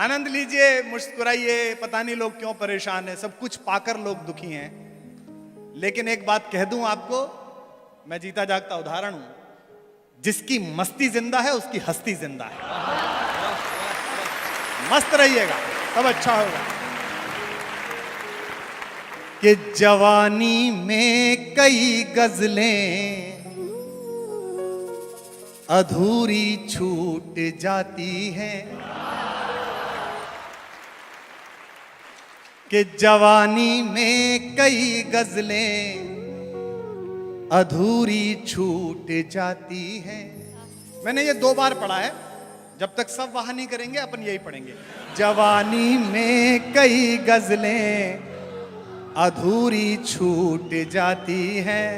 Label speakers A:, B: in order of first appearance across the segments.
A: आनंद लीजिए, मुस्कुराइए। पता नहीं लोग क्यों परेशान हैं, सब कुछ पाकर लोग दुखी हैं। लेकिन एक बात कह दूं आपको, मैं जीता जागता उदाहरण हूं। जिसकी मस्ती जिंदा है उसकी हस्ती जिंदा है। मस्त रहिएगा, सब अच्छा होगा। कि जवानी में कई गजलें अधूरी छूट जाती हैं। कि जवानी में कई गजलें अधूरी छूट जाती हैं। मैंने ये 2 बार पढ़ा है, जब तक सब वाह नहीं करेंगे अपन यही पढ़ेंगे। जवानी में कई गजलें अधूरी छूट जाती हैं।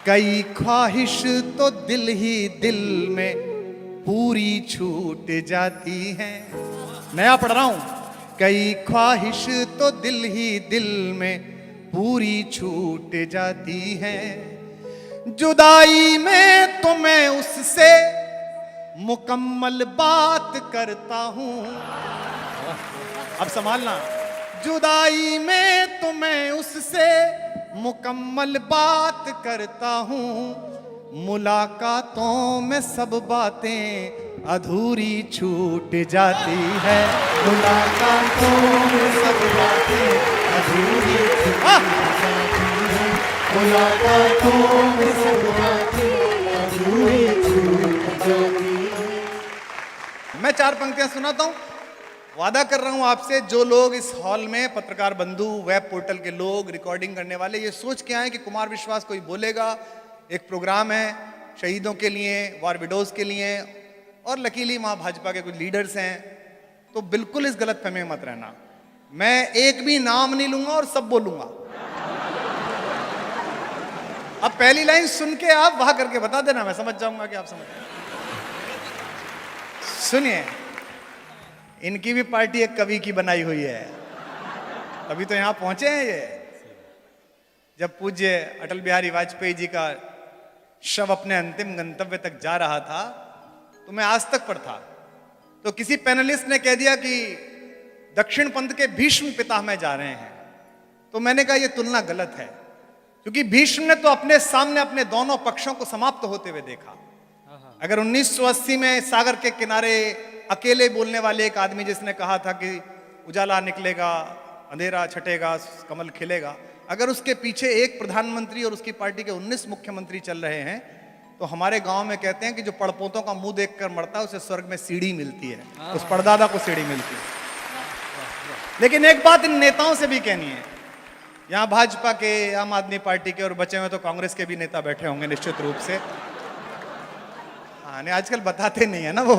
A: कई ख्वाहिश तो दिल ही दिल में पूरी छूट जाती हैं। नया पढ़ रहा हूं। कई ख्वाहिश तो दिल ही दिल में पूरी छूट जाती हैं। जुदाई में तो मैं उससे मुकम्मल बात करता हूं। अब संभालना। जुदाई में तो मैं उससे मुकम्मल बात करता हूं। मुलाकातों में सब बातें अधूरी छूट जाती है। मुलाकातों में सब बातें अधूरी छूट जाती है। मुलाकातों में सब बातें अधूरी छूट जाती है। मैं 4 पंक्तियां सुनाता हूं। वादा कर रहा हूं आपसे, जो लोग इस हॉल में, पत्रकार बंधु, वेब पोर्टल के लोग, रिकॉर्डिंग करने वाले, ये सोच के आए कि कुमार विश्वास कोई बोलेगा, एक प्रोग्राम है शहीदों के लिए, वार विडोज के लिए, और लकीली वहां भाजपा के कुछ लीडर्स हैं, तो बिल्कुल इस गलतफहमी में मत रहना। मैं एक भी नाम नहीं लूंगा और सब बोलूंगा। अब पहली लाइन सुन के आप वाह करके बता देना, मैं समझ जाऊंगा कि आप समझ। सुनिए, इनकी भी पार्टी एक कवि की बनाई हुई है, तभी तो यहां पहुंचे हैं ये। जब पूज्य अटल बिहारी वाजपेयी जी का शव अपने अंतिम गंतव्य तक जा रहा था, तो मैं आज तक पर था, तो किसी पैनलिस्ट ने कह दिया कि दक्षिण पंथ के भीष्म पितामह जा रहे हैं। तो मैंने कहा यह तुलना गलत है, क्योंकि भीष्म ने तो अपने सामने अपने दोनों पक्षों को समाप्त होते हुए देखा। अगर 1980 में सागर के किनारे अकेले बोलने वाले एक आदमी जिसने कहा था कि उजाला निकलेगा, अंधेरा छटेगा, कमल खिलेगा, अगर उसके पीछे एक प्रधानमंत्री और उसकी पार्टी के 19 मुख्यमंत्री चल रहे हैं, तो हमारे गांव में कहते हैं कि जो पड़पोतों का मुंह देखकर मरता है उसे स्वर्ग में सीढ़ी मिलती है, उस परदादा को सीढ़ी मिलती है। लेकिन एक बात इन नेताओं से भी कहनी है, यहां भाजपा के, आम आदमी पार्टी के, और बचे हुए तो कांग्रेस के भी नेता बैठे होंगे निश्चित रूप से। हाँ, नहीं आजकल बताते नहीं है ना वो।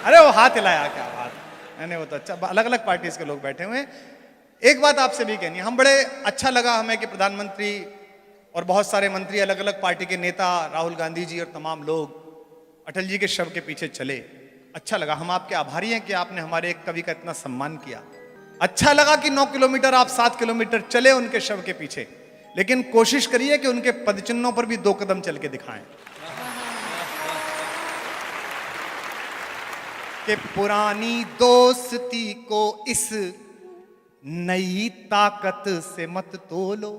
A: अरे वो हाथ हिलाया, क्या बात, नहीं वो तो अच्छा, अलग अलग पार्टीज के लोग बैठे हुए हैं। एक बात आपसे भी कहनी है, हम बड़े अच्छा लगा हमें कि प्रधानमंत्री और बहुत सारे मंत्री, अलग अलग पार्टी के नेता, राहुल गांधी जी और तमाम लोग अटल जी के शव के पीछे चले। अच्छा लगा, हम आपके आभारी हैं कि आपने हमारे एक कवि का इतना सम्मान किया। अच्छा लगा कि 9 किलोमीटर आप 7 किलोमीटर चले उनके शव के पीछे, लेकिन कोशिश करिए कि उनके पदचिन्हों पर भी 2 कदम चल के दिखाएं। कि पुरानी दोस्ती को इस नई ताकत से मत तोलो।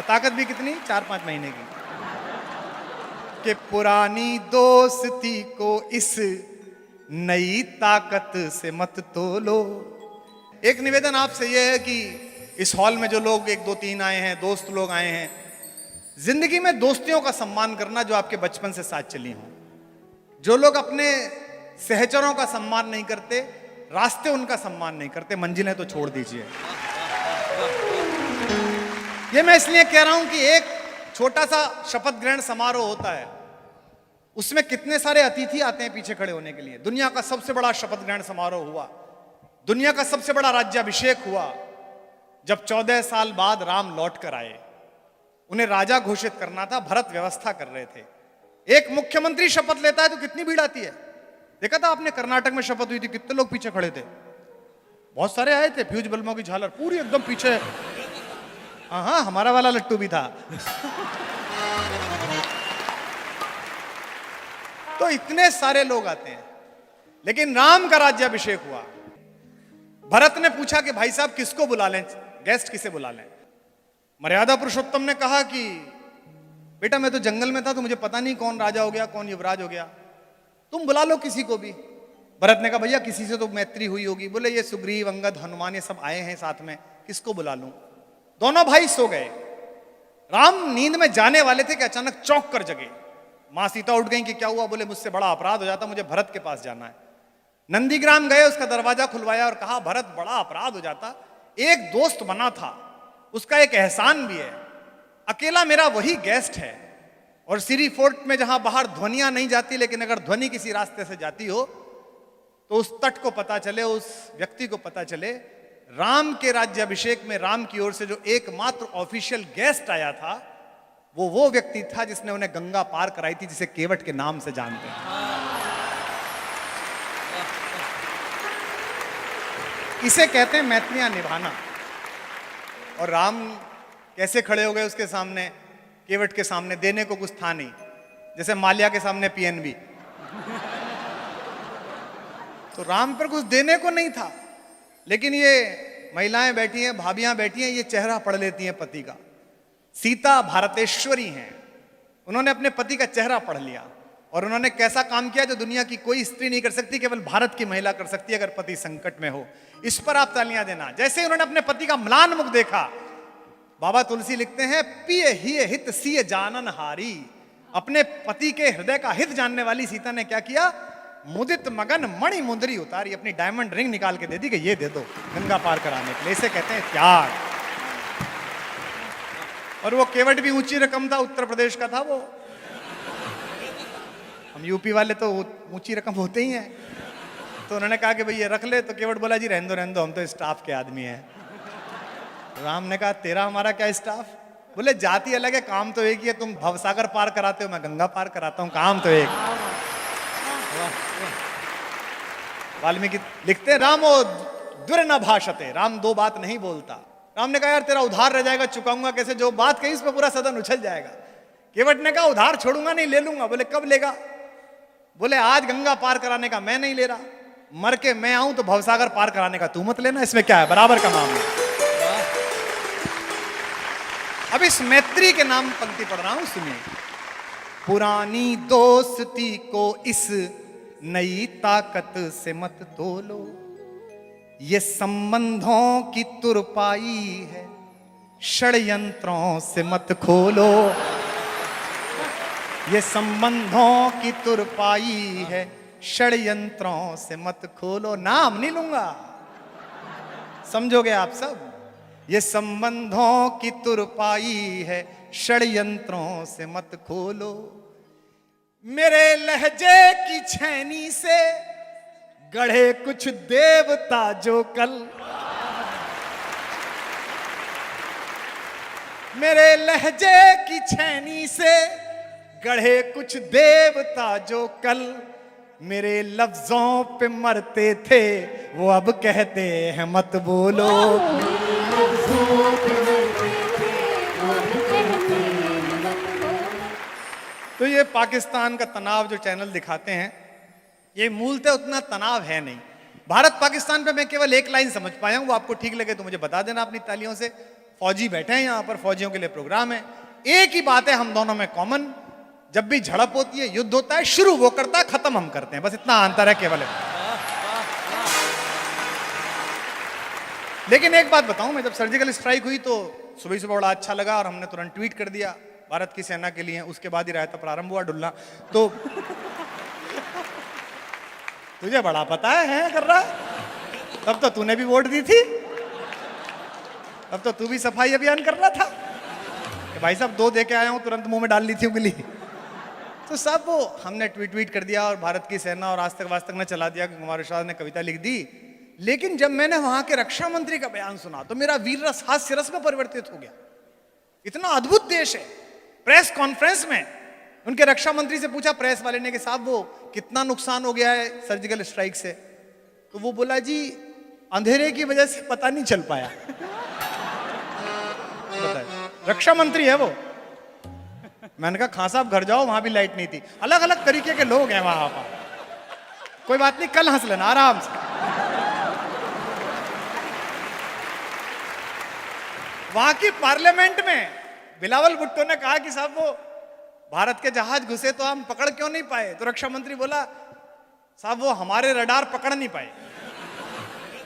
A: ताकत भी कितनी, 4-5 महीने की। कि पुरानी दोस्ती को इस नई ताकत से मत तोलो। एक निवेदन आपसे यह है कि इस हॉल में जो लोग 1, 2, 3 आए हैं, दोस्त लोग आए हैं, जिंदगी में दोस्तियों का सम्मान करना जो आपके बचपन से साथ चली हों। जो लोग अपने सहचरों का सम्मान नहीं करते, रास्ते उनका सम्मान नहीं करते, मंजिलें तो छोड़ दीजिए। ये मैं इसलिए कह रहा हूं कि एक छोटा सा शपथ ग्रहण समारोह होता है, उसमें कितने सारे अतिथि आते हैं पीछे खड़े होने के लिए। दुनिया का सबसे बड़ा शपथ ग्रहण समारोह हुआ, दुनिया का सबसे बड़ा राज्याभिषेक हुआ, जब 14 साल बाद राम लौट कर आए। उन्हें राजा घोषित करना था, भरत व्यवस्था कर रहे थे। एक मुख्यमंत्री शपथ लेता है तो कितनी भीड़ आती है। देखा था आपने, कर्नाटक में शपथ हुई थी, कितने लोग पीछे खड़े थे, बहुत सारे आए थे, फ्यूज बल्बों की झालर पूरी एकदम पीछे। हाँ, हमारा वाला लट्टू भी था। तो इतने सारे लोग आते हैं, लेकिन राम का राज्याभिषेक हुआ। भरत ने पूछा कि भाई साहब किसको बुला लें, गेस्ट किसे बुला लें? मर्यादा पुरुषोत्तम ने कहा कि बेटा मैं तो जंगल में था, तो मुझे पता नहीं कौन राजा हो गया कौन युवराज हो गया, तुम बुला लो किसी को भी। भरत ने कहा भैया किसी से तो मैत्री हुई होगी। बोले ये सुग्रीव, अंगद, हनुमान ये सब आए हैं साथ में, किसको बुला लूं? दोनों भाई सो गए। राम नींद में जाने वाले थे कि अचानक चौंक कर जगे। मां सीता उठ गई कि क्या हुआ? बोले मुझसे बड़ा अपराध हो जाता, मुझे भरत के पास जाना है। नंदीग्राम गए, उसका दरवाजा खुलवाया और कहा भरत बड़ा अपराध हो जाता, एक दोस्त बना था, उसका एक एहसान भी है, अकेला मेरा वही गेस्ट है, और सीरी फोर्ट में जहां बाहर ध्वनियां नहीं जाती, लेकिन अगर ध्वनि किसी रास्ते से जाती हो तो उस तट को पता चले, उस व्यक्ति को पता चले। राम के राज्याभिषेक में राम की ओर से जो एकमात्र ऑफिशियल गेस्ट आया था वो व्यक्ति था जिसने उन्हें गंगा पार कराई थी, जिसे केवट के नाम से जानते हैं। इसे कहते हैं मैत्रियां निभाना। और राम कैसे खड़े हो गए उसके सामने, केवट के सामने? देने को कुछ था नहीं, जैसे माल्या के सामने पीएनबी। तो राम पर कुछ देने को नहीं था, लेकिन ये महिलाएं बैठी हैं, भाभियां बैठी हैं, ये चेहरा पढ़ लेती हैं पति का। सीता भारतेश्वरी हैं, उन्होंने अपने पति का चेहरा पढ़ लिया, और उन्होंने कैसा काम किया जो दुनिया की कोई स्त्री नहीं कर सकती, केवल भारत की महिला कर सकती है अगर पति संकट में हो। इस पर आप तालियां देना। जैसे ही उन्होंने अपने पति का म्लान मुख देखा, बाबा तुलसी लिखते हैं पिय ही हित सिय जानन हारी। अपने पति के हृदय का हित जानने वाली सीता ने क्या किया? मुदित मगन मणि मुंदरी उतारी, अपनी डायमंड रिंग निकाल के दे दी कि ये दे दो गंगा पार कराने के लिए। इसे कहते हैं त्याग। और वो केवट भी ऊंची रकम था, उत्तर प्रदेश का था वो। हम यूपी वाले तो ऊंची रकम होते ही हैं। तो उन्होंने कहा कि भाई ये रख ले, तो केवट बोला जी रहने दो, हम तो स्टाफ के आदमी हैं। राम ने कहा तेरा हमारा क्या स्टाफ? बोले जाति अलग है, काम तो एक ही है, तुम भवसागर पार कराते हो, मैं गंगा पार कराता हूं, काम तो एक। वाल्मीकि लिखते रामो दुर न भाषते, राम दो बात नहीं बोलता। राम ने कहा यार तेरा उधार रह जाएगा, चुकाऊंगा कैसे? जो बात कही उस पर पूरा सदन उछल जाएगा। केवट ने कहा उधार छोड़ूंगा नहीं, ले लूंगा। बोले कब लेगा? बोले आज गंगा पार कराने का मैं नहीं ले रहा, मर के मैं आऊं तो भवसागर पार कराने का तू मत लेना, इसमें क्या है, बराबर का मामला। अब इस मैत्री के नाम पंक्ति पढ़ रहा हूं, सुनिए। पुरानी दोस्ती को इस नई ताकत से मत तोलो, ये संबंधों की तुरपाई है, षड्यंत्रों से मत खोलो। ये संबंधों की तुरपाई है, षड्यंत्रों से मत खोलो। नाम नहीं लूंगा, समझोगे आप सब। ये संबंधों की तुरपाई है, षड्यंत्रों से मत खोलो। मेरे लहजे की छैनी से गढ़े कुछ देवता जो कल, मेरे लहजे की छैनी से गढ़े कुछ देवता जो कल, मेरे लफ्जों पे मरते थे वो अब कहते हैं मत बोलो। तो ये पाकिस्तान का तनाव जो चैनल दिखाते हैं, ये मूलतः उतना तनाव है नहीं। भारत पाकिस्तान पे मैं केवल एक लाइन समझ पाया हूं, वो आपको ठीक लगे तो मुझे बता देना अपनी तालियों से। फौजी बैठे हैं यहाँ पर, फौजियों के लिए प्रोग्राम है। एक ही बात है हम दोनों में कॉमन, जब भी झड़प होती है, युद्ध होता है, शुरू वो करता है, खत्म हम करते हैं, बस इतना अंतर है केवल। लेकिन एक बात बताऊं, मैं जब सर्जिकल स्ट्राइक हुई तो सुबह सुबह बड़ा अच्छा लगा और हमने तुरंत ट्वीट कर दिया भारत की सेना के लिए। उसके बाद ही रायता प्रारंभ हुआ डुलना। तो तुझे बड़ा पता है कर रहा, तब तो तूने भी वोट दी थी, तब तो तू भी सफाई अभियान कर रहा था कि भाई साहब 2 दे के आया हूं, तुरंत मुंह में डाल ली थी उंगली। तो सब वो हमने ट्वीट कर दिया और भारत की सेना और आज तक वास्तक ने चला दिया कि कुमार विश्वास ने कविता लिख दी। लेकिन जब मैंने वहां के रक्षा मंत्री का बयान सुना तो मेरा वीर रस हास्य रस में परिवर्तित हो गया। इतना अद्भुत देश है। प्रेस कॉन्फ्रेंस में उनके रक्षा मंत्री से पूछा प्रेस वाले ने कि साहब वो कितना नुकसान हो गया है सर्जिकल स्ट्राइक से? तो वो बोला जी अंधेरे की वजह से पता नहीं चल पाया। रक्षा मंत्री है वो, मैंने कहा खां साहब घर जाओ, वहां भी लाइट नहीं थी। अलग अलग तरीके के लोग हैं वहां पर। कोई बात नहीं, कल हंस लेना आराम से। वहां की पार्लियामेंट में बिलावल भुट्टो ने कहा कि साहब वो भारत के जहाज घुसे तो हम पकड़ क्यों नहीं पाए? तो रक्षा मंत्री बोला साहब वो हमारे रडार पकड़ नहीं पाए।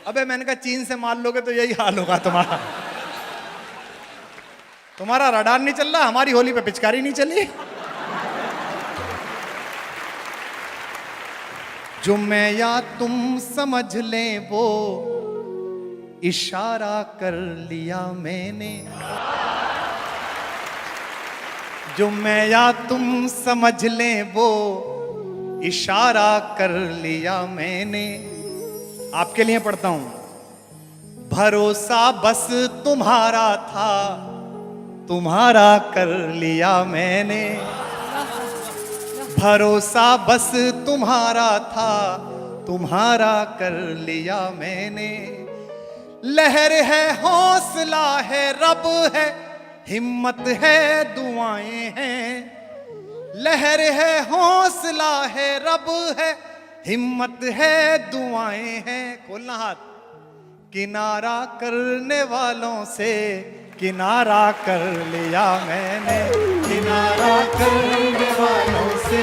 A: अबे मैंने कहा चीन से मार लोगे तो यही हाल होगा तुम्हारा। तुम्हारा रडार नहीं चल रहा, हमारी होली पे पिचकारी नहीं चली। जो मैं या तुम समझ ले वो इशारा कर लिया मैंने। जो मैं या तुम समझ ले वो इशारा कर लिया मैंने। आपके लिए पढ़ता हूं। भरोसा बस तुम्हारा था, तुम्हारा कर लिया मैंने। भरोसा बस तुम्हारा था, तुम्हारा कर लिया मैंने। लहर है, हौसला है, रब है, हिम्मत है, दुआएं हैं। लहर है, हौसला है, रब है, हिम्मत है, दुआएं हैं। खोलना हाथ। किनारा करने वालों से किनारा कर लिया मैंने। किनारा करने वालों से